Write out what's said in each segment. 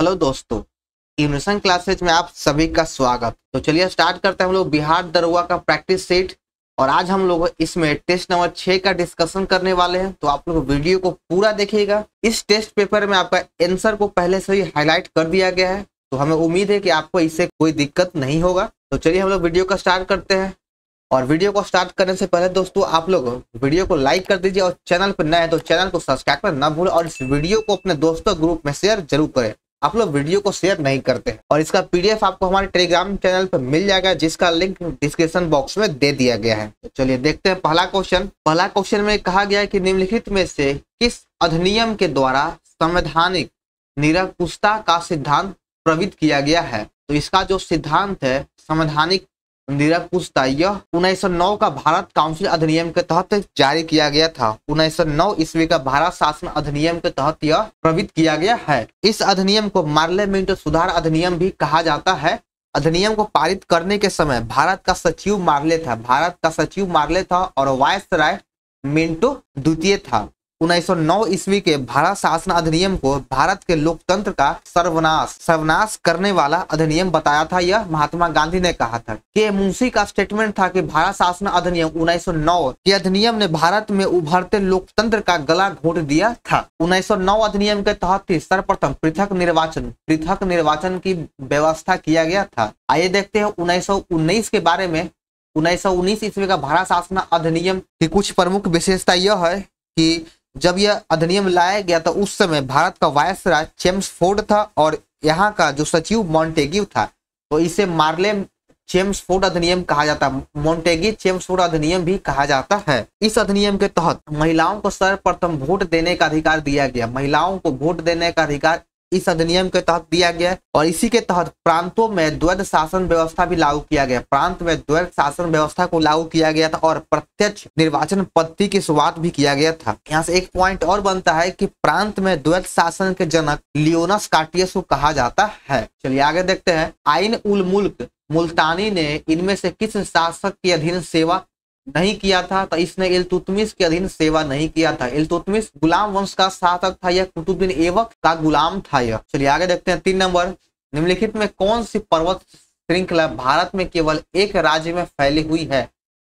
Hello दोस्तों, immunisation classes में आप सभी का स्वागत। तो चलिए स्टार्ट करते हैं हम लोग बिहार दरोगा का प्रैक्टिस सेट। और आज हम लोग इसमें टेस्ट नंबर 6 का डिस्कशन करने वाले हैं। तो आप लोग वीडियो को पूरा देखिएगा। इस टेस्ट पेपर में आपका आंसर को पहले से ही हाईलाइट कर दिया गया है, तो हमें उम्मीद है कि आपको इससे कोई दिक्कत नहीं होगा। तो चलिए हम लोग वीडियो का स्टार्ट करते हैं। और वीडियो को स्टार्ट करने से पहले दोस्तों आप लोग वीडियो को लाइक कर दीजिए और चैनल पर नए हैं तो चैनल को सब्सक्राइब करना ना भूलें और इस वीडियो को अपने दोस्तों ग्रुप में शेयर जरूर करें। आप लोग वीडियो को शेयर नहीं करते हैं। और इसका पीडीएफ आपको हमारे टेलीग्राम चैनल पर मिल जाएगा, जिसका लिंक डिस्क्रिप्शन बॉक्स में दे दिया गया है। तो चलिए देखते हैं पहला क्वेश्चन में कहा गया है कि निम्नलिखित में से किस अधिनियम के द्वारा संवैधानिक निरंकुशता का सिद्धांत प्रवृत्त किया गया है। तो इसका जो सिद्धांत है संवैधानिक निरंकुशता, यह 1909 का भारत काउंसिल अधिनियम के तहत जारी किया गया था। 1909 ईस्वी का भारत शासन अधिनियम के तहत यह प्रवृत्त किया गया है। इस अधिनियम को मार्ले मिंटो सुधार अधिनियम भी कहा जाता है। अधिनियम को पारित करने के समय भारत का सचिव मार्ले था और वायसराय मिंटो द्वितीय था। 1909 ईस्वी के भारत शासन अधिनियम को भारत के लोकतंत्र का सर्वनाश करने वाला अधिनियम बताया था। यह महात्मा गांधी ने कहा था। के मुंशी का स्टेटमेंट था कि भारत शासन अधिनियम 1909 के अधिनियम ने भारत में उभरते लोकतंत्र का गला घोंट दिया था। 1909 अधिनियम के तहत ही सर्वप्रथम पृथक निर्वाचन की व्यवस्था किया गया था। आइए देखते हैं 1919 के बारे में। 1919 ईस्वी का भारत शासन अधिनियम की कुछ प्रमुख विशेषता यह है कि जब यह अधिनियम लाया गया था उस समय भारत का वायसराय चेम्सफोर्ड था और यहाँ का जो सचिव मॉन्टेग्यू था। तो इसे मार्ले चेम्सफोर्ड अधिनियम कहा जाता है, मॉन्टेग्यू चेम्सफोर्ड अधिनियम भी कहा जाता है। इस अधिनियम के तहत महिलाओं को सर्वप्रथम वोट देने का अधिकार दिया गया। महिलाओं को वोट देने का अधिकार इस अधिनियम के तहत दिया गया और इसी के तहत प्रांतों में द्वैध शासन व्यवस्था भी लागू किया गया। प्रांत में द्वैध शासन व्यवस्था को लागू किया गया था और प्रत्यक्ष निर्वाचन पद्धति की शुरुआत भी किया गया था। यहाँ से एक पॉइंट और बनता है कि प्रांत में द्वैध शासन के जनक लियोनस कार्टियस को कहा जाता है। चलिए आगे देखते हैं। आइन उल मुल्क मुल्तानी ने इनमें से किस शासक के अधीन सेवा नहीं किया था। तो इसने इल्तुतमिश के अधीन सेवा नहीं किया था। इल्तुतमिश गुलाम वंश का शासक था, यह कुतुबुद्दीन ऐबक का गुलाम था यह। चलिए आगे देखते हैं 3 नंबर। निम्नलिखित में कौन सी पर्वत श्रृंखला भारत में केवल एक राज्य में फैली हुई है।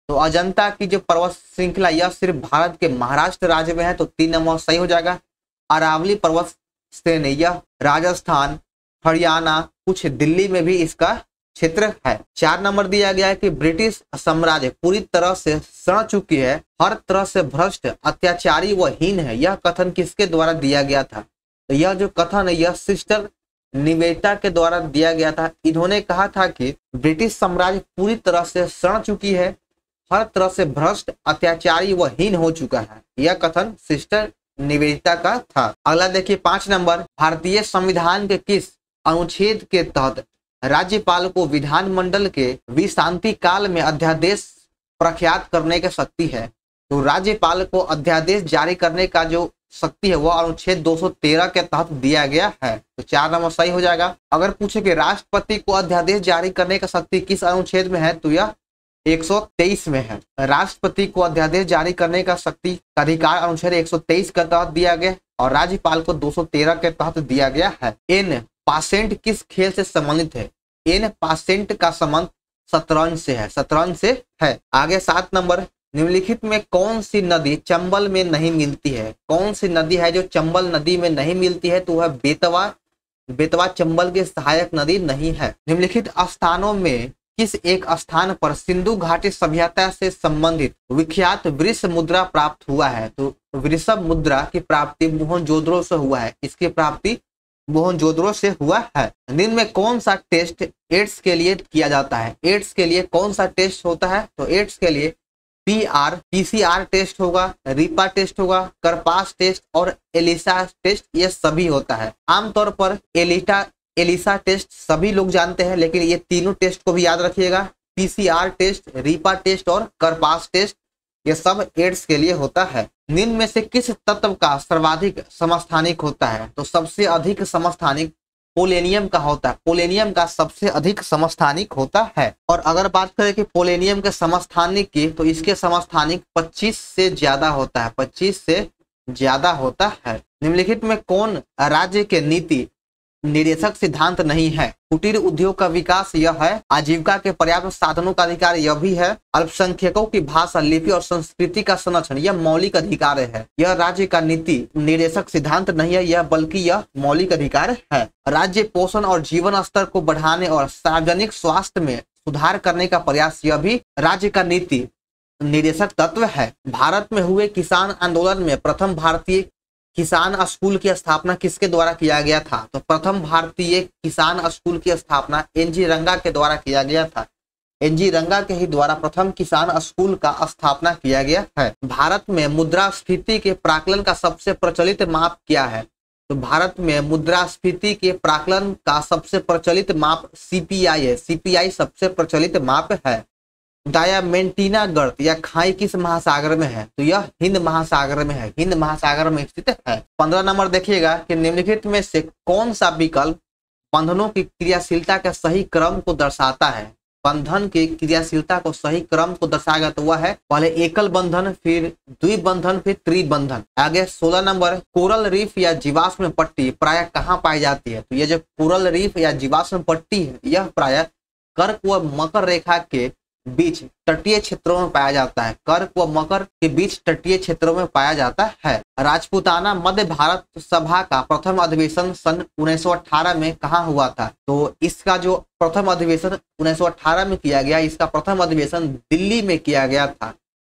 तो अजंता की जो पर्वत श्रृंखला यह सिर्फ भारत के महाराष्ट्र राज्य में है, तो 3 नंबर सही हो जाएगा। अरावली पर्वत श्रेणी यह राजस्थान, हरियाणा, कुछ दिल्ली में भी इसका क्षेत्र है। 4 नंबर दिया गया है कि ब्रिटिश साम्राज्य पूरी तरह से सड़ चुकी है, हर तरह से भ्रष्ट, अत्याचारी व हीन है। यह कथन किसके द्वारा दिया गया था। तो यह जो कथन है यह सिस्टर निवेटा के द्वारा दिया गया था। इन्होंने कहा था कि ब्रिटिश साम्राज्य पूरी तरह से सड़ चुकी है, हर तरह से भ्रष्ट, अत्याचारी व हीन हो चुका है। यह कथन सिस्टर निवेटा का था। अगला देखिए 5 नंबर। भारतीय संविधान के किस अनुच्छेद के तहत राज्यपाल को विधानमंडल के विश्रांति काल में अध्यादेश प्रख्यात करने की शक्ति है। तो राज्यपाल को अध्यादेश जारी करने का जो शक्ति है वह अनुच्छेद 213 के तहत दिया गया है। तो 4 नंबर सही हो जाएगा। अगर पूछे कि राष्ट्रपति को अध्यादेश जारी करने का शक्ति किस अनुच्छेद में है, तो यह 123 में है। राष्ट्रपति को अध्यादेश जारी करने का शक्ति का अधिकार अनुच्छेद 123 के तहत दिया गया और राज्यपाल को 213 के तहत दिया गया है। एन पासेंट किस खेल से संबंधित है। एन पासेंट का संबंध शतरंज से है। आगे 7 नंबर। निम्नलिखित में कौन सी नदी चंबल में नहीं मिलती है। कौन सी नदी है जो चंबल नदी में नहीं मिलती है। तो वह बेतवा चंबल की सहायक नदी नहीं है। निम्नलिखित स्थानों में किस एक स्थान पर सिंधु घाटी सभ्यता से संबंधित विख्यात वृषभ मुद्रा प्राप्त हुआ है। तो वृषभ मुद्रा की प्राप्ति मोहनजोदड़ो से हुआ है। इसकी प्राप्ति मोहनजोदड़ो से हुआ है। निम्न में कौन सा टेस्ट एड्स के लिए किया जाता है। एड्स के लिए कौन सा टेस्ट होता है। तो एड्स के लिए पीसीआर टेस्ट होगा, रीपा टेस्ट होगा, करपास टेस्ट और एलिसा टेस्ट, ये सभी होता है। आमतौर पर एलिसा टेस्ट सभी लोग जानते हैं, लेकिन ये तीनों टेस्ट को भी याद रखिएगा। पीसीआर टेस्ट, रीपा टेस्ट और करपास टेस्ट, ये सब एड्स के लिए होता है। निम्न में से किस तत्व का सर्वाधिक समस्थानिक होता है। तो सबसे अधिक समस्थानिक पोलेनियम का होता है। पोलेनियम का सबसे अधिक समस्थानिक होता है। और अगर बात करें कि पोलेनियम के समस्थानिक की, तो इसके समस्थानिक 25 से ज्यादा होता है। 25 से ज्यादा होता है। निम्नलिखित में कौन राज्य के नीति निर्देशक सिद्धांत नहीं है। कुटीर उद्योग का विकास यह है। आजीविका के पर्याप्त साधनों का अधिकार यह भी है। अल्पसंख्यकों की भाषा, लिपि और संस्कृति का संरक्षण यह मौलिक अधिकार है। यह राज्य का नीति निर्देशक सिद्धांत नहीं है, यह बल्कि यह मौलिक अधिकार है। राज्य पोषण और जीवन स्तर को बढ़ाने और सार्वजनिक स्वास्थ्य में सुधार करने का प्रयास यह भी राज्य का नीति निर्देशक तत्व है। भारत में हुए किसान आंदोलन में प्रथम भारतीय किसान स्कूल की स्थापना किसके द्वारा किया गया था? तो प्रथम भारतीय किसान स्कूल की स्थापना एनजी रंगा के द्वारा किया गया था। एनजी रंगा के ही द्वारा प्रथम किसान स्कूल का स्थापना किया गया है। भारत में मुद्रास्फीति के प्राकलन का सबसे प्रचलित माप क्या है? तो भारत में मुद्रास्फीति के प्राकलन का सबसे प्रचलित माप सीपीआई है। सीपीआई सबसे प्रचलित माप है। डायमेंटीना गर्त या खाई किस महासागर में है? तो यह हिंद महासागर में है, हिंद महासागर में स्थित है। 15 नंबर देखिएगा कि निम्नलिखित में से कौन सा विकल्प बंधनों की क्रियाशीलता के सही क्रम को दर्शाता है? बंधन की क्रियाशीलता को सही क्रम को दर्शाएगा तो वह है पहले एकल बंधन, फिर द्विबंधन, फिर त्रिबंधन। आगे 16 नंबर, कोरल रीफ या जीवाश्म पट्टी प्रायः कहाँ पाई जाती है? तो यह जो कोरल रीफ या जीवाश्म पट्टी है यह प्रायः कर्क व मकर रेखा के बीच तटीय क्षेत्रों में पाया जाता है। कर्क व मकर के बीच तटीय क्षेत्रों में पाया जाता है। राजपूताना मध्य भारत सभा का प्रथम अधिवेशन सन 1918 में कहाँ हुआ था? तो इसका जो प्रथम अधिवेशन 1918 में किया गया, इसका प्रथम अधिवेशन दिल्ली में किया गया था।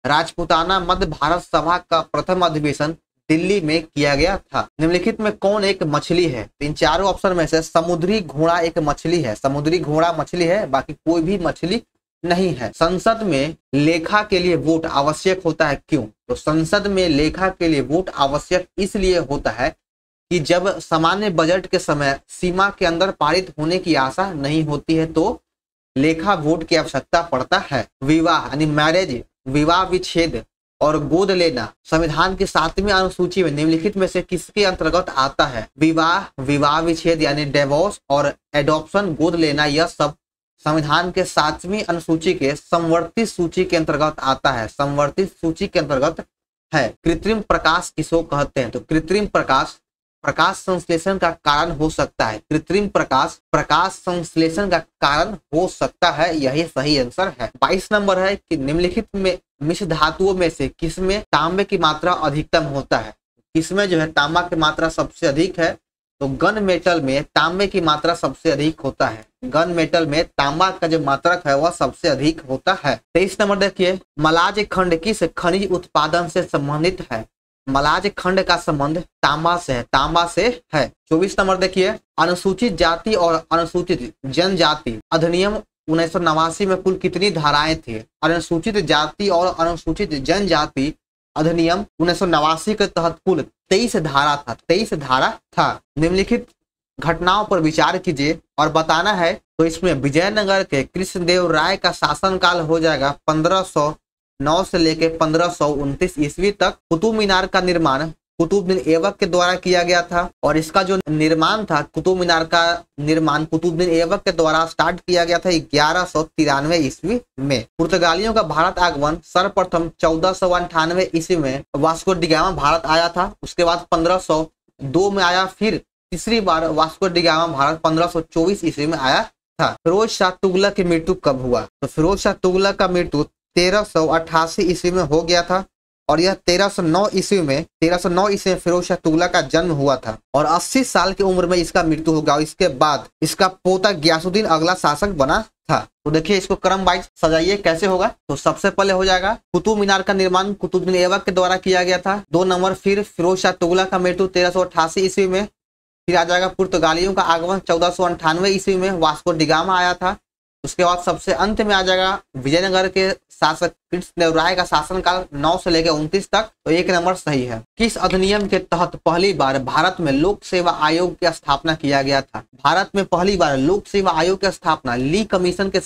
राजपूताना मध्य भारत सभा का प्रथम अधिवेशन दिल्ली में किया गया था। निम्नलिखित में कौन एक मछली है? इन चारों ऑप्शन में से समुद्री घोड़ा एक मछली है। समुद्री घोड़ा मछली है, बाकी कोई भी मछली नहीं है। संसद में लेखा के लिए वोट आवश्यक होता है, क्यों? तो संसद में लेखा के लिए वोट आवश्यक इसलिए होता है कि जब सामान्य बजट के समय सीमा के अंदर पारित होने की आशा नहीं होती है तो लेखा वोट की आवश्यकता पड़ता है। विवाह यानी मैरिज, विवाह विच्छेद और गोद लेना संविधान की 7वीं अनुसूची में निम्नलिखित में से किसके अंतर्गत आता है? विवाह, विवाह विच्छेद यानी डिवोर्स और एडॉप्शन, गोद लेना, यह सब संविधान के 7वीं अनुसूची के संवर्धित सूची के अंतर्गत आता है। संवर्धित सूची के अंतर्गत है। कृत्रिम प्रकाश किसको कहते हैं? तो कृत्रिम प्रकाश प्रकाश संश्लेषण का कारण हो सकता है। कृत्रिम प्रकाश प्रकाश संश्लेषण का कारण हो सकता है, यही सही आंसर है। 22 नंबर है कि निम्नलिखित में मिश्र धातुओं में से किसमें तांबे की मात्रा अधिकतम होता है? किसमें जो है तांबा की मात्रा सबसे अधिक है? तो गन मेटल में तांबे की मात्रा सबसे अधिक होता है। गन मेटल में तांबा का जो मात्रक है वह सबसे अधिक होता है। 23 नंबर देखिए, मलाज खंड किस खनिज उत्पादन से संबंधित है? मलाज खंड का संबंध तांबा से है, तांबा से है। 24 नंबर देखिए, अनुसूचित जाति और अनुसूचित जनजाति अधिनियम 1989 में कुल कितनी धाराएं थी? अनुसूचित जाति और अनुसूचित जनजाति अधिनियम 1989 के तहत कुल 23 धारा था। 23 धारा था। निम्नलिखित घटनाओं पर विचार कीजिए और बताना है। तो इसमें विजयनगर के कृष्णदेव राय का शासनकाल हो जाएगा 1509 से लेकर 1529 ईस्वी तक। कुतुब मीनार का निर्माण कुतुबुद्दीन ऐबक के द्वारा किया गया था और इसका जो निर्माण था, कुतुब मीनार का निर्माण कुतुबुद्दीन ऐबक के द्वारा स्टार्ट किया गया था 1193 ईस्वी में। पुर्तगालियों का भारत आगमन सर्वप्रथम 1498 ईस्वी में वास्को डी गामा भारत आया था। उसके बाद 1502 में आया, फिर तीसरी बार वास्को डी गामा भारत 1524 ईस्वी में आया था। फिरोज शाह तुगलक की मृत्यु कब हुआ? तो फिरोज शाह तुगलक का मृत्यु 1388 ईस्वी में हो गया था और यह 1309 ईस्वी में फिरोज शाह तुगलक का जन्म हुआ था और 80 साल की उम्र में इसका मृत्यु होगा। इसके बाद इसका पोता गयासुद्दीन अगला शासक बना था। तो देखिए इसको क्रम वाइज सजाइए कैसे होगा। तो सबसे पहले हो जाएगा कुतुब मीनार का निर्माण कुतुबुद्दीन ऐबक के द्वारा किया गया था। 2 नंबर फिर फिरोज शाह तुगलक का मृत्यु 1388 ईस्वी में। फिर आ जाएगा पुर्तगालियों का आगमन 1498 ईस्वी में, वास्को डी गामा आया था। उसके बाद सबसे अंत में आ जाएगा विजयनगर के शासक कृष्णदेव राय का शासनकाल 9 से लेकर 29 तक। तो 1 नंबर सही है। किस अधिनियम के तहत पहली बार भारत में लोक सेवा आयोग की स्थापना किया गया था? भारत में पहली बार लोक सेवा आयोग की स्थापना ली कमीशन के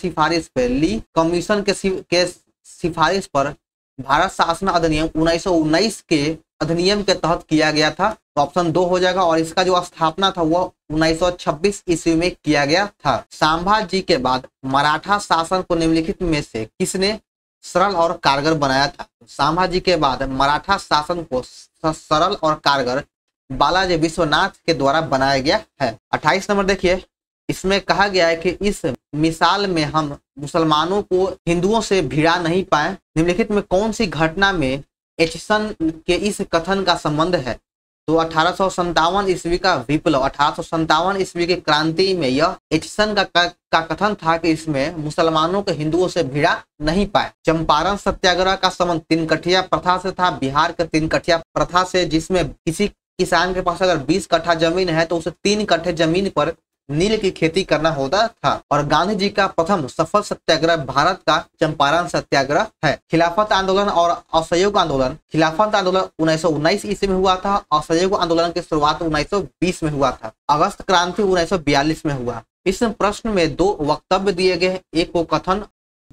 सिफारिश पर भारत शासन अधिनियम 1919 के अधिनियम के तहत किया गया था। तो ऑप्शन 2 हो जाएगा और इसका जो स्थापना था वह 1926 ईस्वी में किया गया था। संभाजी के बाद मराठा शासन को निम्नलिखित में से किसने सरल और कारगर बनाया था? संभाजी के बाद मराठा शासन को सरल और कारगर बालाजी विश्वनाथ के द्वारा बनाया गया है। 28 नंबर देखिए, इसमें कहा गया है कि इस मिसाल में हम मुसलमानों को हिंदुओं से भिड़ा नहीं पाए। निम्नलिखित में कौन सी घटना में एचिसन के इस कथन का संबंध है? तो 1857 ईस्वी का विप्लव, 1857 ईस्वी की क्रांति में यह एचिसन का कथन था कि इसमें मुसलमानों को हिंदुओं से भिड़ा नहीं पाए। चंपारण सत्याग्रह का संबंध तीन कठिया प्रथा से था, बिहार के तीन कठिया प्रथा से, जिसमें किसी किसान के पास अगर 20 कट्ठा जमीन है तो उसे 3 कट्ठे जमीन पर नील की खेती करना होता था। और गांधी जी का प्रथम सफल सत्याग्रह भारत का चंपारण सत्याग्रह है। खिलाफत आंदोलन और असहयोग आंदोलन, खिलाफत आंदोलन 1919 ईस्वी में हुआ था, असहयोग आंदोलन की शुरुआत 1920 में हुआ था, अगस्त क्रांति 1942 में हुआ। इस प्रश्न में 2 वक्तव्य दिए गए, एक को कथन,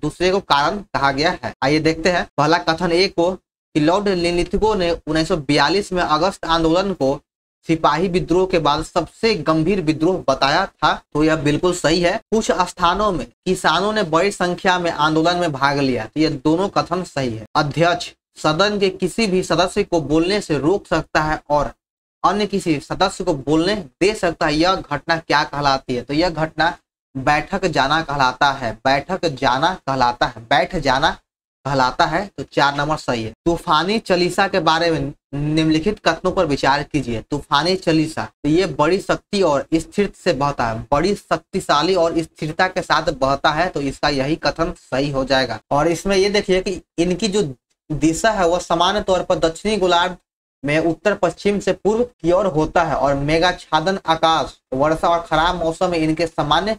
दूसरे को कारण कहा गया है। आइए देखते हैं। पहला कथन एक को कि लॉर्ड लिंलिथगो ने 1942 में अगस्त आंदोलन को सिपाही विद्रोह के बाद सबसे गंभीर विद्रोह बताया था, तो यह बिल्कुल सही है। कुछ स्थानों में किसानों ने बड़ी संख्या में आंदोलन में भाग लिया, तो यह दोनों कथन सही है। अध्यक्ष सदन के किसी भी सदस्य को बोलने से रोक सकता है और अन्य किसी सदस्य को बोलने दे सकता है, यह घटना क्या कहलाती है? तो यह घटना बैठक जाना कहलाता है, बैठक जाना कहलाता है, बैठ जाना कहलाता है। तो 4 नंबर सही है। तूफानी चालीसा के बारे में निम्नलिखित कथनों पर विचार कीजिए। तूफानी चालीसा, तो ये बड़ी शक्ति और स्थिरता से बहता है, बड़ी शक्तिशाली और स्थिरता के साथ बहता है, तो इसका यही कथन सही हो जाएगा। और इसमें ये देखिए कि इनकी जो दिशा है वह सामान्य तौर पर दक्षिणी गोलार्ध में उत्तर पश्चिम से पूर्व की ओर होता है और मेघाच्छादन, आकाश, वर्षा और खराब मौसम में इनके सामान्य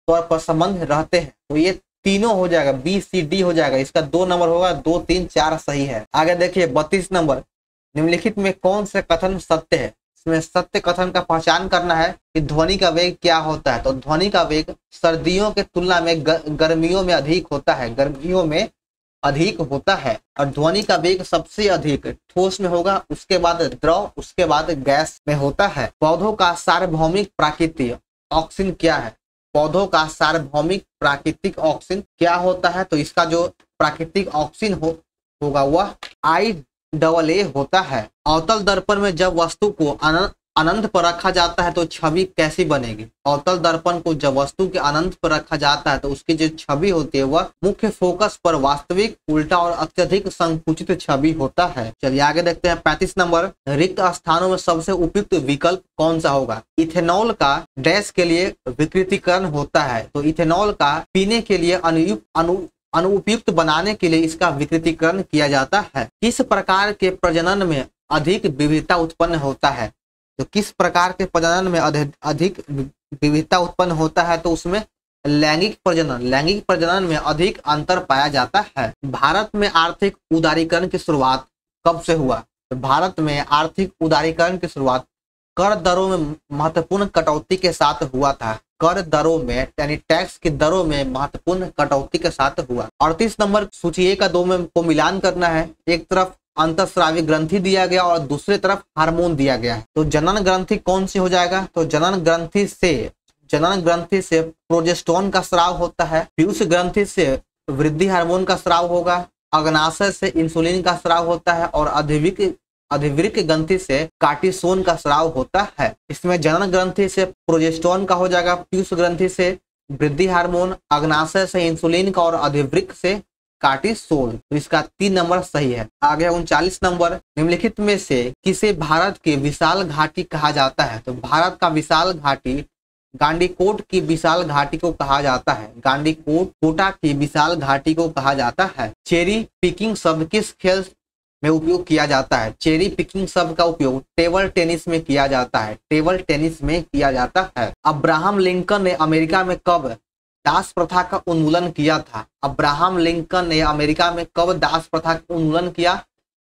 तौर पर संबंध रहते हैं। तो ये तीनों हो जाएगा, बी सी डी हो जाएगा। इसका 2 नंबर होगा, 2, 3, 4 सही है। आगे देखिए 32 नंबर, निम्नलिखित में कौन से कथन सत्य है? इसमें सत्य कथन का पहचान करना है कि ध्वनि का वेग क्या होता है। तो ध्वनि का वेग सर्दियों के तुलना में गर्मियों में अधिक होता है, गर्मियों में अधिक होता है। और ध्वनि का वेग सबसे अधिक ठोस में होगा, उसके बाद द्रव, उसके बाद गैस में होता है। पौधों का सार्वभौमिक प्राकृतिक ऑक्सीजन क्या है? पौधों का सार्वभौमिक प्राकृतिक ऑक्सीजन क्या होता है? तो इसका जो प्राकृतिक ऑक्सीजन होगा वह IA होता है। अवतल दर्पण में जब वस्तु को अनंत पर रखा जाता है तो छवि कैसी बनेगी? अवतल दर्पण को जब वस्तु के अनंत पर रखा जाता है तो उसकी जो छवि होती है वह मुख्य फोकस पर वास्तविक, उल्टा और अत्यधिक संकुचित छवि होता है। चलिए आगे देखते हैं 35 नंबर, रिक्त स्थानों में सबसे उपयुक्त विकल्प कौन सा होगा? इथेनॉल का डैश के लिए विकृतीकरण होता है, तो इथेनॉल का पीने के लिए अनुपयुक्त बनाने के लिए इसका विकृतीकरण किया जाता है। किस प्रकार के प्रजनन में अधिक विविधता उत्पन्न होता है? तो किस प्रकार के प्रजनन में अधिक विविधता उत्पन्न होता है? तो उसमें लैंगिक प्रजनन में अधिक अंतर पाया जाता है। भारत में आर्थिक उदारीकरण की शुरुआत कब से हुआ? तो भारत में आर्थिक उदारीकरण की शुरुआत कर दरों में महत्वपूर्ण कटौती के साथ हुआ था। कर दरों में यानी टैक्स की दरों में महत्वपूर्ण कटौती के साथ हुआ। 38 नंबर, सूची 1 और 2 में को मिलान करना है। एक तरफ अंतःस्रावी ग्रंथि दिया गया और दूसरी तरफ हार्मोन दिया गया है, तो जनन ग्रंथि कौन सी हो जाएगा? तो जनन ग्रंथि से प्रोजेस्टेरोन का स्राव होता है, पीयूष ग्रंथि से वृद्धि हार्मोन का स्राव होगा, अग्नाशय से इंसुलिन का स्राव होता है और अधिवृक्क ग्रंथि से कार्टिसोन का स्राव होता है। इसमें जनन ग्रंथि से प्रोजेस्टेरोन का हो जाएगा, पीयूष ग्रंथि से वृद्धि हार्मोन, अग्नाशय से इंसुलिन का और अधिवृक्क से कार्टिसोल। तो इसका 3 नंबर सही है। आगे 39 नंबर, निम्नलिखित में से किसे भारत के विशाल घाटी कहा जाता है? तो भारत का विशाल घाटी गांडीकोट की विशाल घाटी को कहा जाता है, गांडीकोटा की विशाल घाटी को कहा जाता है। चेरी पिकिंग शब्द किस खेल में उपयोग किया जाता है? चेरी पिकिंग शब्द का उपयोग टेबल टेनिस में किया जाता है, टेबल टेनिस में किया जाता है। अब्राहम लिंकन ने अमेरिका में कब दास प्रथा का उन्मूलन किया था? अब्राहम लिंकन ने अमेरिका में कब दास प्रथा का उन्मूलन किया?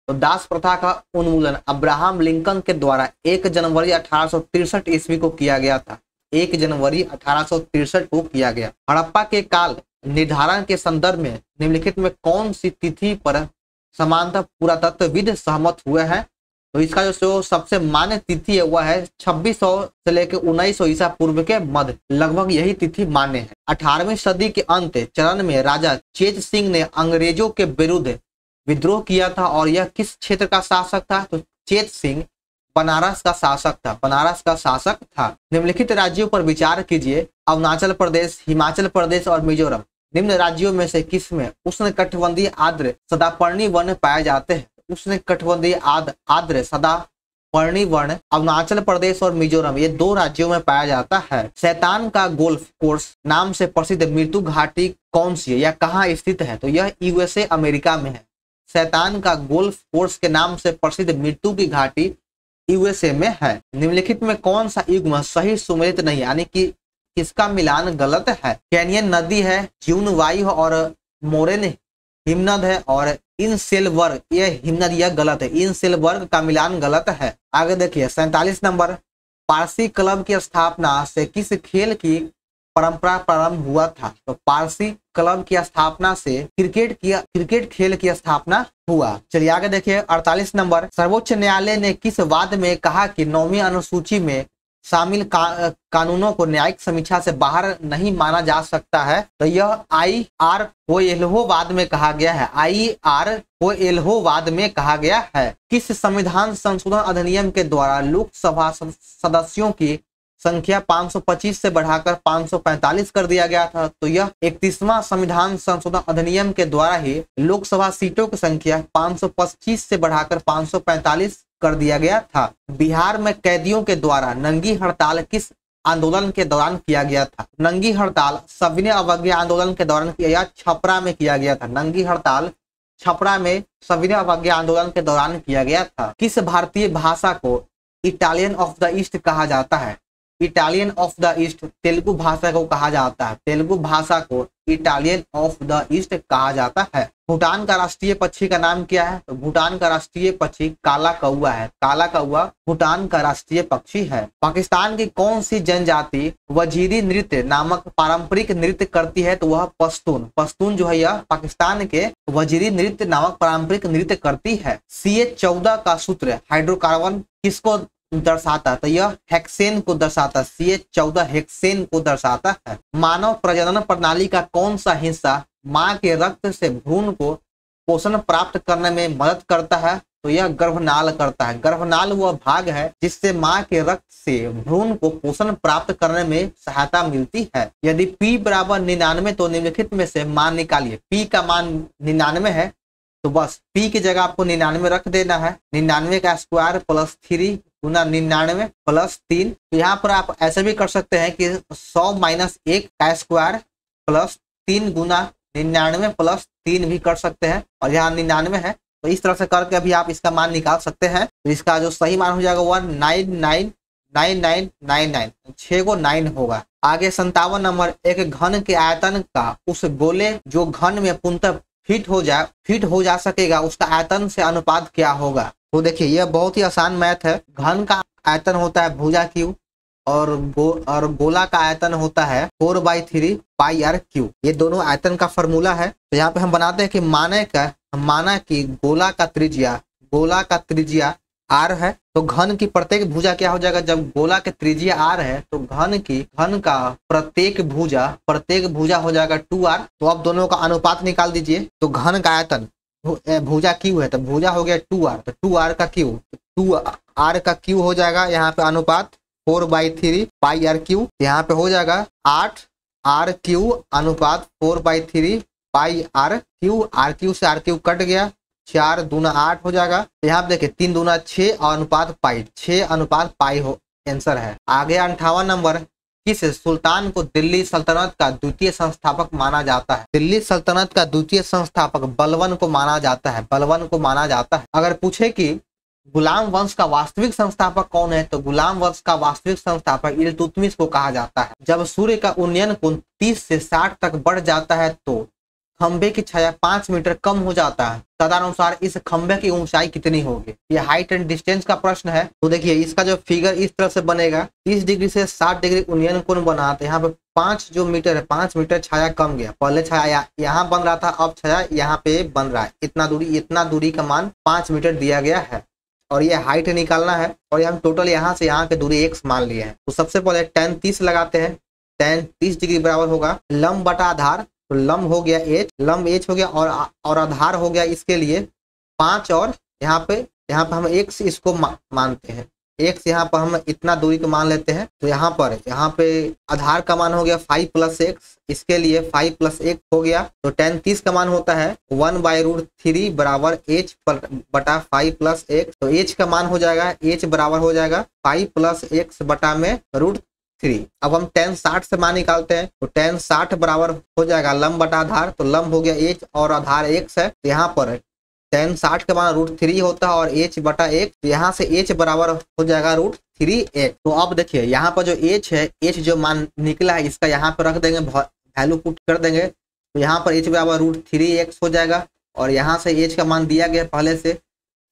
तो दास प्रथा का उन्मूलन अब्राहम लिंकन के द्वारा 1 जनवरी 1863 ईस्वी को किया गया था, 1 जनवरी 1863 को किया गया। हड़प्पा के काल निर्धारण के संदर्भ में निम्नलिखित में कौन सी तिथि पर समानतः पुरातत्वविद सहमत हुए हैं? तो इसका जो सबसे मान्य तिथि है वह है 2600 से लेकर 1900 ईसा पूर्व के मध्य, लगभग यही तिथि मान्य है। 18वीं सदी के अंत चरण में राजा चेत सिंह ने अंग्रेजों के विरुद्ध विद्रोह किया था और यह किस क्षेत्र का शासक था? तो चेत सिंह बनारस का शासक था, बनारस का शासक था। निम्नलिखित राज्यों पर विचार कीजिए, अरुणाचल प्रदेश, हिमाचल प्रदेश और मिजोरम। निम्न राज्यों में से किस में उष्णकटिबंधीय आर्द्र सदापर्णी वन पाए जाते हैं? उष्णकटिबंधीय आर्द्र सदापर्णी वन अरुणाचल प्रदेश और मिजोरम, ये 2 राज्यों में पाया जाता है। शैतान का गोल्फ कोर्स नाम से प्रसिद्ध मृत्यु घाटी कौन सी है या कहाँ स्थित है? तो यह यूएसए अमेरिका में है। शैतान का गोल्फ कोर्स के नाम से प्रसिद्ध मृत्यु की घाटी यूएसए में है। निम्नलिखित में कौन सा युग्म सही सुमेलित नहीं, यानी कि किसका मिलान गलत है? कैनियन नदी है, ज्यून वायु और मोरेन हिमनद है और इन सेलवर्ग, ये हिमनद यह गलत है, इन सेलवर्ग का मिलान गलत है। आगे देखिए 47 नंबर, पारसी क्लब की स्थापना से किस खेल की परंपरा प्रारंभ हुआ था? तो पारसी क्लब की स्थापना से क्रिकेट खेल की स्थापना हुआ। चलिए आगे देखिए 48 नंबर, सर्वोच्च न्यायालय ने किस वाद में कहा कि 9वीं अनुसूची में शामिल कानूनों को न्यायिक समीक्षा से बाहर नहीं माना जा सकता है? तो यह IROLO वाद में कहा गया है, IROLO वाद में कहा गया है। किस संविधान संशोधन अधिनियम के द्वारा लोकसभा सदस्यों की संख्या 525 से बढ़ाकर 545 कर दिया गया था? तो यह 31वां संविधान संशोधन अधिनियम के द्वारा ही लोकसभा सीटों की संख्या 525 से बढ़ाकर 545 कर दिया गया था। बिहार में कैदियों के द्वारा नंगी हड़ताल किस आंदोलन के दौरान किया गया था? नंगी हड़ताल सविनय अवज्ञा आंदोलन के दौरान किया या छपरा में किया गया था? नंगी हड़ताल छपरा में सविनय अवज्ञा आंदोलन के दौरान किया गया था। किस भारतीय भाषा को इटालियन ऑफ द ईस्ट कहा जाता है? Italian of the east Telugu भाषा को कहा जाता है, तेलुगु भाषा को इटालियन ऑफ द ईस्ट कहा जाता है। भूटान का राष्ट्रीय पक्षी का नाम क्या है? तो भूटान का राष्ट्रीय पक्षी काला कौवा है, काला कौवा भूटान का राष्ट्रीय पक्षी है। पाकिस्तान की कौन सी जनजाति वजीरी नृत्य नामक पारंपरिक नृत्य करती है? तो वह पश्तून, पश्तून जो है यह पाकिस्तान के वजीरी नृत्य नामक पारंपरिक नृत्य करती है। CH14 का सूत्र हाइड्रोकार्बन किसको दर्शाता है? तो यह हेक्सेन को दर्शाता है, CH14 हेक्सेन को दर्शाता है। मानव प्रजनन प्रणाली का कौन सा हिस्सा मां के रक्त से भ्रूण को पोषण प्राप्त करने में मदद करता है? तो यह गर्भनाल करता है। गर्भनाल वह भाग है जिससे मां के रक्त से भ्रूण को पोषण प्राप्त करने में सहायता मिलती है। यदि P बराबर 99 तो निम्नलिखित में से मान निकालिए। P का मान 99 है तो बस P की जगह आपको 99 रख देना है। 99 का स्क्वायर प्लस 3 गुना 99 प्लस 3। यहाँ पर आप ऐसे भी कर सकते हैं कि 100 माइनस 1 का स्क्वायर प्लस 3 गुना 99 प्लस 3 भी कर सकते हैं और यहाँ 99 है तो इस तरह से करके भी आप इसका मान निकाल सकते हैं। तो इसका जो सही मान हो जाएगा वह 999999, 6 को 9 होगा। आगे 57 नंबर, एक घन के आयतन का उस गोले जो घन में पूर्णतः फिट हो जा सकेगा उसका आयतन से अनुपात क्या होगा? तो देखिए यह बहुत ही आसान मैथ है। घन का आयतन होता है भुजा क्यू और गोला का आयतन होता है 4/3 पाई आर क्यू। ये दोनों आयतन का फॉर्मूला है। तो यहाँ पे हम बनाते हैं कि माना कि गोला का त्रिज्या r है तो घन की प्रत्येक भुजा क्या हो जाएगा? जब गोला के त्रिज्या r है तो घन का प्रत्येक भुजा हो जाएगा 2r। तो अब दोनों का अनुपात निकाल दीजिए। तो घन का आयतन भुजा क्यू है तो भुजा हो गया 2r, तो 2r का क्यू, 2r का क्यू हो जाएगा यहाँ पे अनुपात 4/3 पाई आर क्यू। यहाँ पे हो जाएगा 8r क्यू अनुपात 4/3 पाई आर क्यू। आर क्यू से आर क्यू कट गया, 4 दूना 8 हो जाएगा। तो यहाँ पे देखिए 3 दूना 6 और अनुपात पाई, 6 अनुपात पाई हो आंसर है। आगे 58 नंबर, किस सुल्तान को दिल्ली सल्तनत का द्वितीय संस्थापक माना जाता है? दिल्ली सल्तनत का द्वितीय संस्थापक बलबन को माना जाता है, बलबन को माना जाता है। अगर पूछे कि गुलाम वंश का वास्तविक संस्थापक कौन है तो गुलाम वंश का वास्तविक संस्थापक इल्तुतमिश को कहा जाता है। जब सूर्य का उन्नयन कोण 30 से 60 तक बढ़ जाता है तो खंबे की छाया 5 मीटर कम हो जाता है, तदनुसार इस खंबे की ऊंचाई कितनी होगी? ये हाइट एंड डिस्टेंस का प्रश्न है। तो देखिए इसका जो फिगर इस तरह से बनेगा, 30 डिग्री से 60 डिग्री उन्नयन कोण बना तो यहाँ पे 5 जो मीटर है 5 मीटर छाया कम गया। पहले छाया यहाँ बन रहा था, अब छाया यहाँ पे बन रहा है। इतना दूरी का मान 5 मीटर दिया गया है और ये हाइट निकालना है और हम टोटल यहाँ से यहाँ के दूरी x मान लिए हैं। तो सबसे पहले tan 30 लगाते हैं। tan 30 डिग्री बराबर होगा लंब बटा आधार, तो लंब हो गया h, लंब h हो गया और आधार हो गया इसके लिए 5 और यहाँ पे हम x इसको मानते हैं x यहाँ पर हम इतना दूरी को मान लेते हैं। तो यहाँ पे आधार का मान हो गया 5 + x, इसके लिए 5 + x हो गया। तो tan 30 का मान होता है 1/√3 बराबर h बटा 5 + x। तो h का मान हो जाएगा, h बराबर हो जाएगा 5 + x बटा में √3। अब हम tan 60 से मान निकालते हैं। तो tan 60 बराबर हो जाएगा लंब बटा आधार। तो लंब हो गया h और आधार x है। तो यहाँ पर tan 60 का मान √3 होता है और h बटा x। तो यहाँ से h बराबर हो जाएगा √3x। तो अब देखिए यहाँ पर जो h है, h जो मान निकला है इसका यहाँ पर रख देंगे, वैल्यू पुट कर देंगे। तो यहाँ पर h बराबर √3x हो जाएगा और यहाँ से h का मान दिया गया पहले से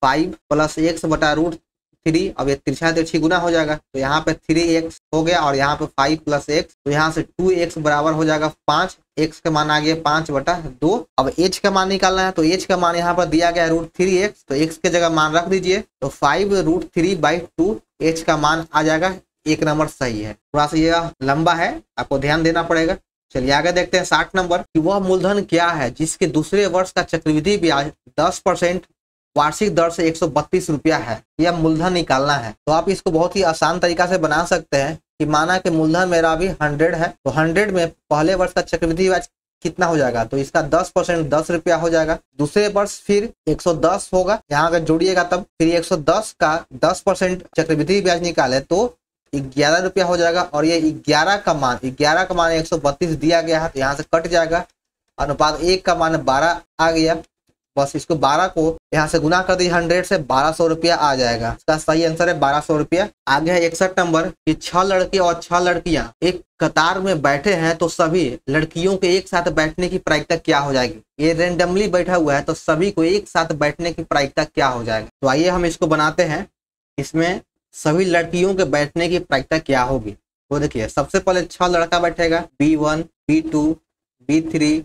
5 + x बटा √3। अब ये तिरछी गुना हो जाएगा। तो यहाँ पे 3x हो गया और यहाँ पे 5 + x। तो यहाँ से 2x बराबर हो जाएगा 5। x का मान आ गया 5/2। अब h का मान निकालना है। तो h का मान यहाँ पर दिया गया है √3x। तो x के जगह मान रख दीजिए। तो 5√3/2 h का मान आ जाएगा। 1 नंबर सही है। थोड़ा सा यह लंबा है, आपको ध्यान देना पड़ेगा। चलिए आगे देखते हैं 60 नंबर कि वह मूलधन क्या है जिसके दूसरे वर्ष का चक्रवृद्धि ब्याज 10% वार्षिक दर से 132 रुपया है। यह मूलधन निकालना है। तो आप इसको बहुत ही आसान तरीका से बना सकते हैं कि माना कि मूलधन मेरा अभी 100 है। तो 100 में पहले वर्ष का चक्रवृद्धि ब्याज कितना हो जाएगा? तो इसका 10% 10 रुपया हो जाएगा। दूसरे वर्ष फिर 110 होगा, यहाँ अगर जोड़िएगा तब फिर 110 का 10% चक्रवृद्धि ब्याज निकाले तो 11 रुपया हो जाएगा। और ये 11 का मान 132 दिया गया है। तो यहाँ से कट जाएगा। अनुपात 1 का मान 12 आ गया। बस इसको 12 को यहाँ से गुना कर दीजिए 100 से, 1200 रुपया आ जाएगा। इसका सही आंसर है 1200 रुपया। आगे है 61 नंबर कि 6 लड़के और 6 लड़कियां एक कतार में बैठे हैं तो सभी लड़कियों के एक साथ बैठने की प्रायिकता क्या हो जाएगी? ये रेंडमली बैठा हुआ है तो सभी को एक साथ बैठने की प्रायिकता क्या हो जाएगा? तो आइए हम इसको बनाते हैं। इसमें सभी लड़कियों के बैठने की प्रायिकता क्या होगी? तो देखिए सबसे पहले 6 लड़का बैठेगा, B1 B2 B3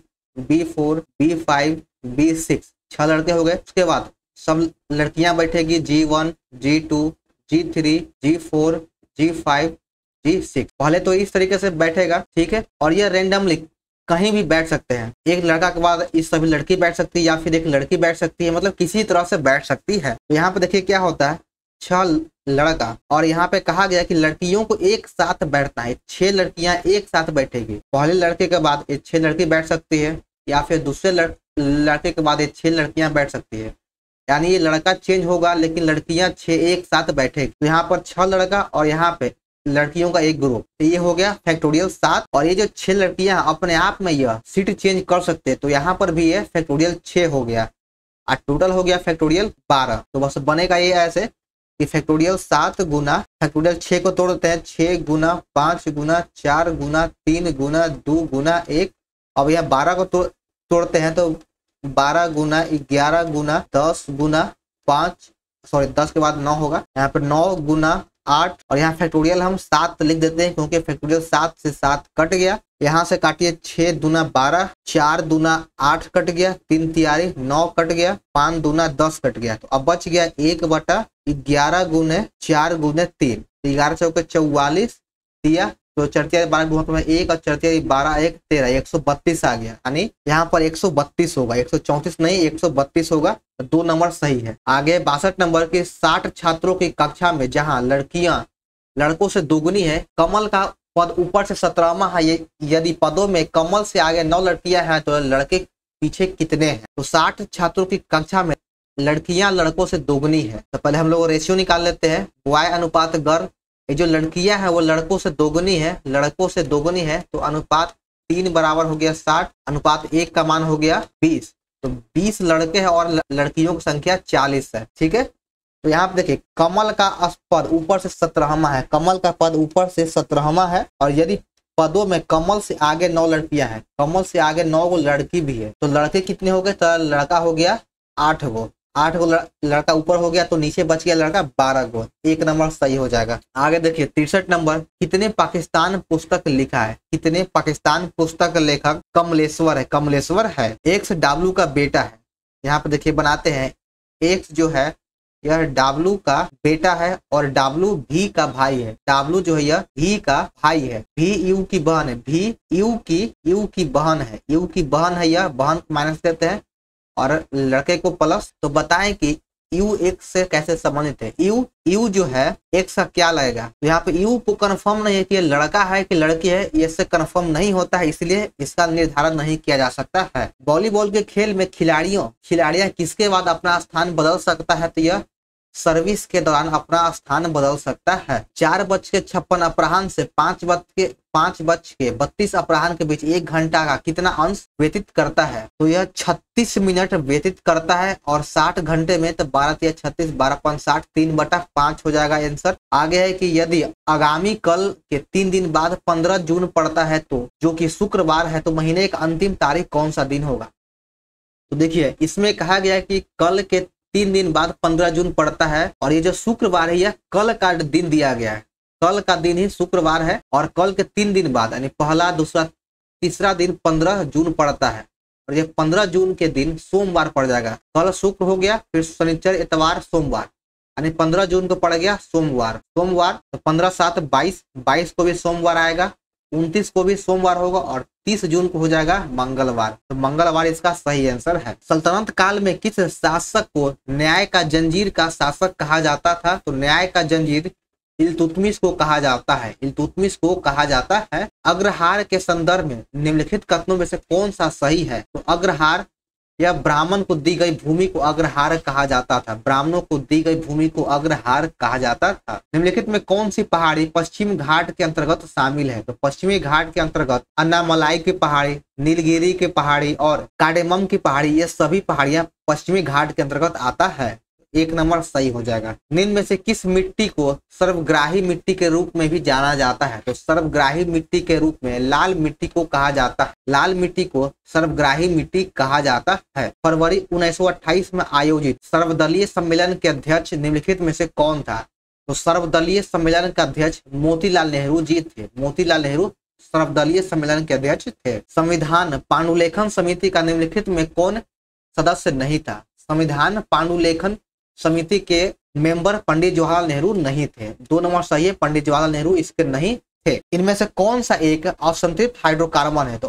B4 B5 B6, 6 लड़के हो गए। उसके बाद सब लड़कियां बैठेगी G1 G2 G3 G4 G5 G6। पहले तो इस तरीके से बैठेगा, ठीक है। और ये रेंडमली कहीं भी बैठ सकते हैं। एक लड़का के बाद इस सभी लड़की बैठ सकती है या फिर एक लड़की बैठ सकती है, मतलब किसी तरह से बैठ सकती है। तो यहाँ पे देखिए क्या होता है, 6 लड़का और यहाँ पे कहा गया कि लड़कियों को एक साथ बैठना है। 6 लड़कियां एक साथ बैठेगी। पहले लड़के के बाद 6 लड़की बैठ सकती है या फिर दूसरे लड़के के बाद 6 लड़कियां बैठ सकती है। यानी ये लड़का चेंज होगा लेकिन लड़कियां 6 एक साथ बैठेगी। तो यहाँ पर 6 लड़का और यहाँ पे लड़कियों का एक ग्रुप। तो ये हो गया फैक्टोरियल 7। और ये जो 6 लड़कियां अपने आप में यह सीट चेंज कर सकते हैं। तो यहाँ पर भी ये फैक्टोरियल 6 हो गया और टोटल हो गया फैक्टोरियल 12। तो बस बनेगा ये ऐसे कि फैक्टोरियल 7 गुना फैक्टोरियल 6 को तोड़ते हैं, 6 गुना 5 गुना 4 गुना 3 गुना 2 गुना 1। अब यहाँ 12 को तोड़ते हैं तो 12 गुना 11 गुना 10 गुना 5, सॉरी 10 के बाद 9 होगा। यहाँ पर 9 गुना 8 और यहाँ फैक्टोरियल हम 7 लिख देते हैं क्योंकि फैक्टोरियल 7 से 7 कट गया। यहाँ से काटिए 6 दूना 12, 4 दूना 8 कट गया, 3 तियारी 9 कट गया, 5 दूना 10 कट गया। तो अब बच गया 1/11 गुने 4 गुने 3, 11 चौके 44 दिया। तो 4 12 गुना में 1 और 4 12 1 13, 132 आ गया। यानी यहाँ पर 132 होगा, 134 नहीं 132 होगा। तो 2 नंबर सही है। आगे 62 नंबर के 60 छात्रों की कक्षा में जहाँ लड़कियां लड़कों से दोगुनी है, कमल का पद ऊपर से 17वां है। यदि पदों में कमल से आगे 9 लड़कियां हैं तो लड़के पीछे कितने हैं? तो 60 छात्रों की कक्षा में लड़कियां लड़कों से दोगुनी है। तो पहले हम लोग रेशियो निकाल लेते हैं, y अनुपात गर। ये जो लड़कियां हैं वो लड़कों से दोगुनी है, लड़कों से दोगुनी है। तो अनुपात 3 बराबर हो गया 60, अनुपात 1 का मान हो गया 20। तो 20 लड़के हैं और लड़कियों की संख्या 40 है, ठीक है। तो यहाँ पे देखिए कमल का पद ऊपर से 17वां है, कमल का पद ऊपर से 17वां है। और यदि पदों में कमल से आगे 9 लड़कियां हैं, कमल से आगे 9 गो लड़की भी है, तो लड़के कितने हो गए? तो लड़का हो गया 8 गो, 8 गो लड़का ऊपर हो गया तो नीचे बच गया लड़का 12 गो। 1 नंबर सही हो जाएगा। आगे देखिए 63 नंबर, कितने पाकिस्तान पुस्तक लिखा है? कितने पाकिस्तान पुस्तक लेखक कमलेश्वर है, कमलेश्वर है। एक्स डब्ल्यू का बेटा है। यहाँ पे देखिए बनाते हैं, एक्स जो है यह डब्ल्यू का बेटा है और डब्ल्यू भी का भाई है। डब्ल्यू जो है यह भी का भाई है, भी यू की बहन है, भी यू की बहन है, यू की बहन है। यह बहन माइनस देते हैं और लड़के को प्लस। तो बताएं कि यू एक से कैसे संबंधित है। यू जो है एक से क्या लगेगा, तो यहाँ पे यू को कंफर्म नहीं है कि ये लड़का है कि लड़की है, ये से कंफर्म नहीं होता है, इसलिए इसका निर्धारण नहीं किया जा सकता है। वॉलीबॉल के खेल में खिलाड़ियां किसके बाद अपना स्थान बदल सकता है, तो यह सर्विस के दौरान अपना स्थान बदल सकता है। 4:56 अपराह्न से 5:32 अपराह्न के बीच 1 घंटा का कितना अंश व्यतीत करता है, तो यह 36 मिनट व्यतीत करता है। और 60 घंटे में तो 12×36 12×5 3/5 हो जाएगा आंसर। आगे है कि यदि आगामी कल के 3 दिन बाद 15 जून पड़ता है, तो जो कि शुक्रवार है, तो महीने का अंतिम तारीख कौन सा दिन होगा। तो देखिए इसमें कहा गया है कि कल के 3 दिन बाद 15 जून पड़ता है, और ये जो शुक्रवार है यह कल का दिन दिया गया है, कल का दिन ही शुक्रवार है। और कल के 3 दिन बाद यानी पहला दूसरा तीसरा दिन 15 जून पड़ता है, और ये 15 जून के दिन सोमवार पड़ जाएगा। कल शुक्र हो गया, फिर शनिचर इतवार सोमवार, यानी 15 जून को पड़ गया सोमवार। तो 15×7 22 को भी सोमवार आएगा, 29 को भी सोमवार होगा, और 30 जून को हो जाएगा मंगलवार। तो मंगलवार इसका सही आंसर है। सल्तनत काल में किस शासक को न्याय का जंजीर का शासक कहा जाता था, तो न्याय का जंजीर इल्तुतमिश को कहा जाता है, इल्तुतमिश को कहा जाता है। अग्रहार के संदर्भ में निम्नलिखित कथनों में से कौन सा सही है, तो अग्रहार या ब्राह्मण को दी गई भूमि को अग्रहार कहा जाता था, ब्राह्मणों को दी गई भूमि को अग्रहार कहा जाता था। निम्नलिखित में कौन सी पहाड़ी पश्चिम घाट के अंतर्गत शामिल है, तो पश्चिमी घाट के अंतर्गत अन्नामलाई की पहाड़ी, नीलगिरी की पहाड़ी और कार्डेमम की पहाड़ी, ये सभी पहाड़ियां पश्चिमी घाट के अंतर्गत आता है। 1 नंबर सही हो जाएगा। निम्न में से किस मिट्टी को सर्वग्राही मिट्टी के रूप में भी जाना जाता है, तो सर्वग्राही मिट्टी के रूप में लाल मिट्टी को कहा जाता है, लाल मिट्टी को सर्वग्राही मिट्टी कहा जाता है। फरवरी 1928 में आयोजित सर्वदलीय सम्मेलन के अध्यक्ष निम्नलिखित में से कौन था, तो सर्वदलीय सम्मेलन का अध्यक्ष मोतीलाल नेहरू जी थे, मोतीलाल नेहरू सर्वदलीय सम्मेलन के अध्यक्ष थे। संविधान पांडुलेखन समिति का निम्नलिखित में कौन सदस्य नहीं था, संविधान पांडुलेखन समिति के मेंबर पंडित जवाहरलाल नेहरू नहीं थे। 2 नंबर सही है, पंडित जवाहरलाल नेहरू इसके नहीं थे। इनमें से कौन सा एक असंतृप्त हाइड्रोकार्बन है, तो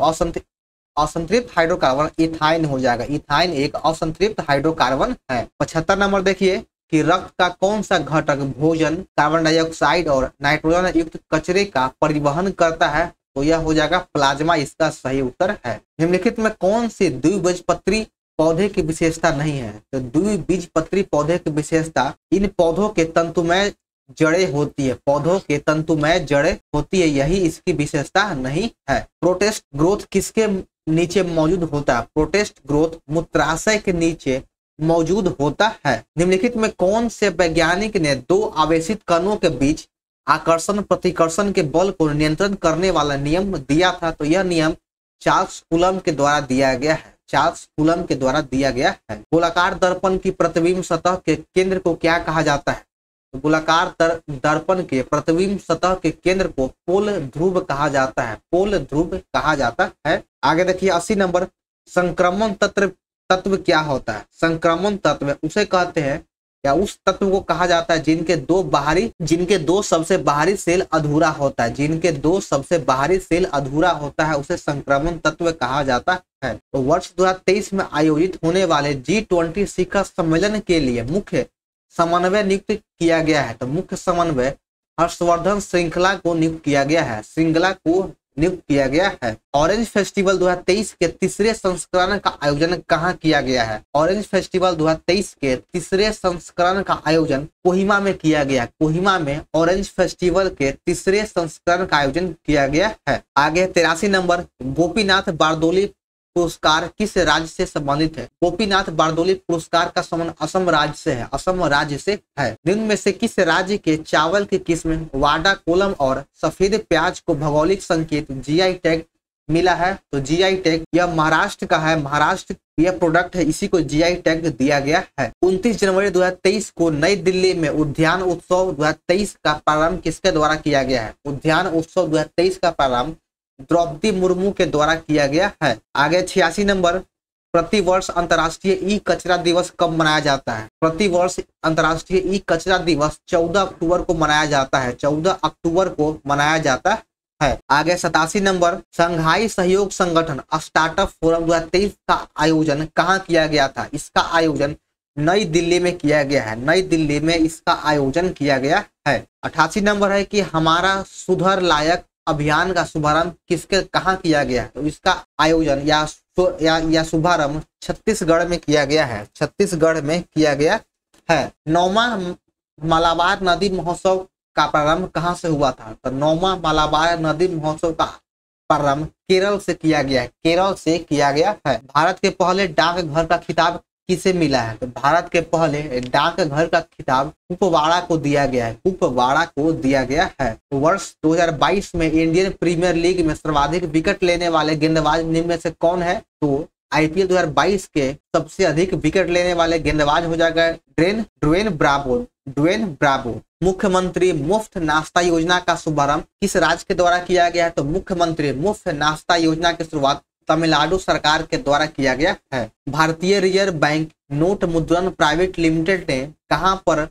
असंतृप्त हाइड्रोकार्बन इथाइन हो जाएगा, इथाइन एक असंतृप्त हाइड्रोकार्बन है। 75 नंबर देखिए कि रक्त का कौन सा घटक भोजन, कार्बन डाइऑक्साइड और नाइट्रोजन युक्त कचरे का परिवहन करता है, तो यह हो जाएगा प्लाज्मा, इसका सही उत्तर है। निम्नलिखित में कौन सी द्विबीजपत्री पौधे की विशेषता नहीं है, तो द्विबीजपत्री पौधे की विशेषता इन पौधों के तंतुमय जड़ें होती है, पौधों के तंतुमय जड़ें होती है, यही इसकी विशेषता नहीं है। प्रोटेस्ट ग्रोथ किसके नीचे मौजूद होता है, प्रोटेस्ट ग्रोथ मूत्राशय के नीचे मौजूद होता है। निम्नलिखित में कौन से वैज्ञानिक ने 2 आवेशित कणों के बीच आकर्षण प्रतिकर्षण के बल को नियंत्रण करने वाला नियम दिया था, तो यह नियम चार्ल्स कूलम के द्वारा दिया गया है, चार्ल्स कूलम के द्वारा दिया गया है। गोलाकार दर्पण की प्रतिबिंब सतह के केंद्र को क्या कहा जाता है, तो गोलाकार दर्पण के प्रतिबिंब सतह के केंद्र को पोल ध्रुव कहा जाता है, पोल ध्रुव कहा जाता है। आगे देखिए 80 नंबर, संक्रमण तत्व क्या होता है, संक्रमण तत्व उसे कहते हैं या उस तत्व को कहा जाता है जिनके दो सबसे बाहरी सेल अधूरा होता है, जिनके 2 सबसे बाहरी सेल अधूरा होता है, उसे संक्रमण तत्व कहा जाता है। तो वर्ष 2023 में आयोजित होने वाले G20 शिखर सम्मेलन के लिए मुख्य समन्वय नियुक्त किया गया है, तो मुख्य समन्वय हर्षवर्धन श्रृंखला को नियुक्त किया गया है, श्रृंखला को नियुक्त किया गया है। ऑरेंज फेस्टिवल 2023 के तीसरे संस्करण का आयोजन कहाँ किया गया है, ऑरेंज फेस्टिवल 2023 के तीसरे संस्करण का आयोजन कोहिमा में किया गया, कोहिमा में ऑरेंज फेस्टिवल के तीसरे संस्करण का आयोजन किया गया है। आगे 83 नंबर, गोपीनाथ बारदोली पुरस्कार किस राज्य से संबंधित है, गोपीनाथ बारदोली पुरस्कार का संबंध असम राज्य से है, असम राज्य से है। निम्न में से किस राज्य के चावल की किस्म वाडा कोलम और सफेद प्याज को भौगोलिक संकेत GI टैग मिला है, तो GI टैग यह महाराष्ट्र का है, महाराष्ट्र यह प्रोडक्ट है, इसी को GI टैग दिया गया है। 29 जनवरी 2023 को नई दिल्ली में उद्यान उत्सव 2023 का प्रारंभ किसके द्वारा किया गया है, उद्यान उत्सव 2023 का प्रारंभ द्रौपदी मुर्मू के द्वारा किया गया है। आगे 86 नंबर, प्रतिवर्ष अंतर्राष्ट्रीय ई कचरा दिवस कब मनाया जाता है, प्रतिवर्ष अंतर्राष्ट्रीय ई कचरा दिवस 14 अक्टूबर को मनाया जाता है, 14 अक्टूबर को मनाया जाता है। आगे 87 नंबर, शंघाई सहयोग संगठन स्टार्टअप फोरम 2023 का आयोजन कहाँ किया गया था, इसका आयोजन नई दिल्ली में किया गया है। नई दिल्ली में इसका आयोजन किया गया है। 88 नंबर है कि हमारा सुधर लायक अभियान का शुभारंभ किसके कहाँ किया गया है? तो इसका आयोजन या शुभारंभ छत्तीसगढ़ में किया गया है। छत्तीसगढ़ में किया गया है। 9वां मालाबार नदी महोत्सव का प्रारंभ कहाँ से हुआ था? तो 9वां मालाबार नदी महोत्सव का प्रारंभ केरल से किया गया है। केरल से किया गया है। भारत के पहले डाकघर का खिताब किसे मिला है? तो भारत के पहले डाकघर का खिताब कुपवाड़ा को दिया गया है। कुपवाड़ा को दिया गया है। तो वर्ष 2022 में इंडियन प्रीमियर लीग में सर्वाधिक विकेट लेने वाले गेंदबाज निम्न में से कौन है? तो आईपीएल 2022 के सबसे अधिक विकेट लेने वाले गेंदबाज हो जाएगा ड्वेन ब्रावो। मुख्यमंत्री मुफ्त नाश्ता योजना का शुभारंभ किस राज्य के द्वारा किया गया है? तो मुख्यमंत्री मुफ्त नाश्ता योजना की शुरुआत तमिलनाडु सरकार के द्वारा किया गया है। भारतीय रिजर्व बैंक नोट मुद्रण प्राइवेट लिमिटेड ने कहां पर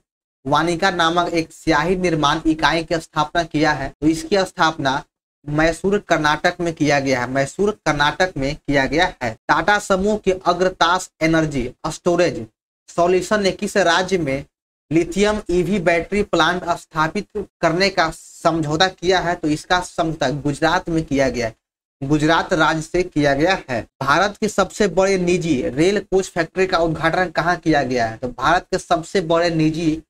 वानिका नामक एक स्याही निर्माण इकाई की स्थापना किया है? तो इसकी स्थापना मैसूर कर्नाटक में किया गया है। मैसूर कर्नाटक में किया गया है। टाटा समूह के अग्रतास एनर्जी स्टोरेज सॉल्यूशन ने किस राज्य में लिथियम ईवी बैटरी प्लांट स्थापित करने का समझौता किया है? तो इसका समझौता गुजरात में किया गया है। गुजरात राज्य से किया गया है। भारत के सबसे बड़े निजी रेल कोच फैक्ट्री का उद्घाटन कहाँ किया गया है? तो भारत के सबसे बड़े निजी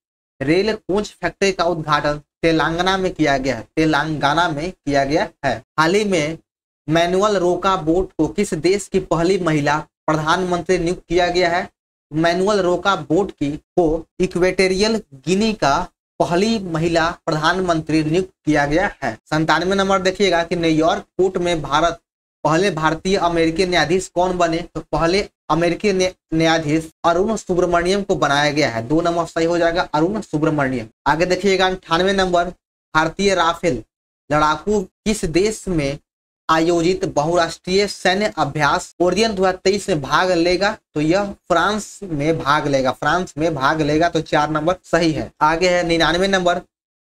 रेल कोच फैक्ट्री का उद्घाटन तेलंगाना में किया गया है। तेलंगाना में किया गया है। हाल ही में मैनुअल रोका बोट को किस देश की पहली महिला प्रधानमंत्री नियुक्त किया गया है? मैनुअल रोका बोट को इक्वेटोरियल गिनी का पहली महिला प्रधानमंत्री नियुक्त किया गया है। 97 नंबर देखिएगा कि न्यूयॉर्क कोर्ट में पहले भारतीय अमेरिकी न्यायाधीश कौन बने? तो पहले अमेरिकी न्यायाधीश अरुण सुब्रमण्यम को बनाया गया है। 2 नंबर सही हो जाएगा, अरुण सुब्रमण्यम। आगे देखिएगा 98 नंबर, भारतीय राफेल लड़ाकू किस देश में आयोजित बहुराष्ट्रीय सैन्य अभ्यास ओरियन 2023 में भाग लेगा? तो यह फ्रांस में भाग लेगा। फ्रांस में भाग लेगा। तो 4 नंबर सही है। आगे है 99 नंबर,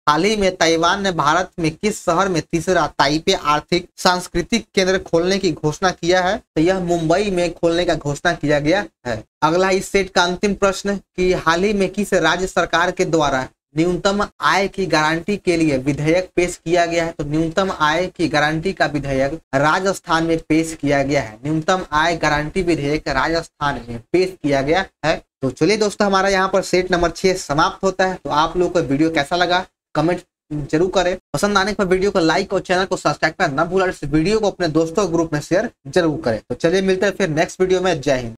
हाल ही में ताइवान ने भारत में किस शहर में तीसरा ताइपे आर्थिक सांस्कृतिक केंद्र खोलने की घोषणा किया है? तो यह मुंबई में खोलने का घोषणा किया गया है। अगला इस सेट का अंतिम प्रश्न कि हाल ही में किस राज्य सरकार के द्वारा न्यूनतम आय की गारंटी के लिए विधेयक पेश किया गया है? तो न्यूनतम आय की गारंटी का विधेयक राजस्थान में पेश किया गया है। न्यूनतम आय गारंटी विधेयक राजस्थान में पेश किया गया है। तो चलिए दोस्तों, हमारा यहाँ पर सेट नंबर 6 समाप्त होता है। तो आप लोगों को वीडियो कैसा लगा कमेंट जरूर करें। पसंद आने पर वीडियो को लाइक और चैनल को सब्सक्राइब करना न भूलें। इस वीडियो को अपने दोस्तों ग्रुप में शेयर जरूर करें। तो चलिए मिलते हैं फिर नेक्स्ट वीडियो में। जय हिंद।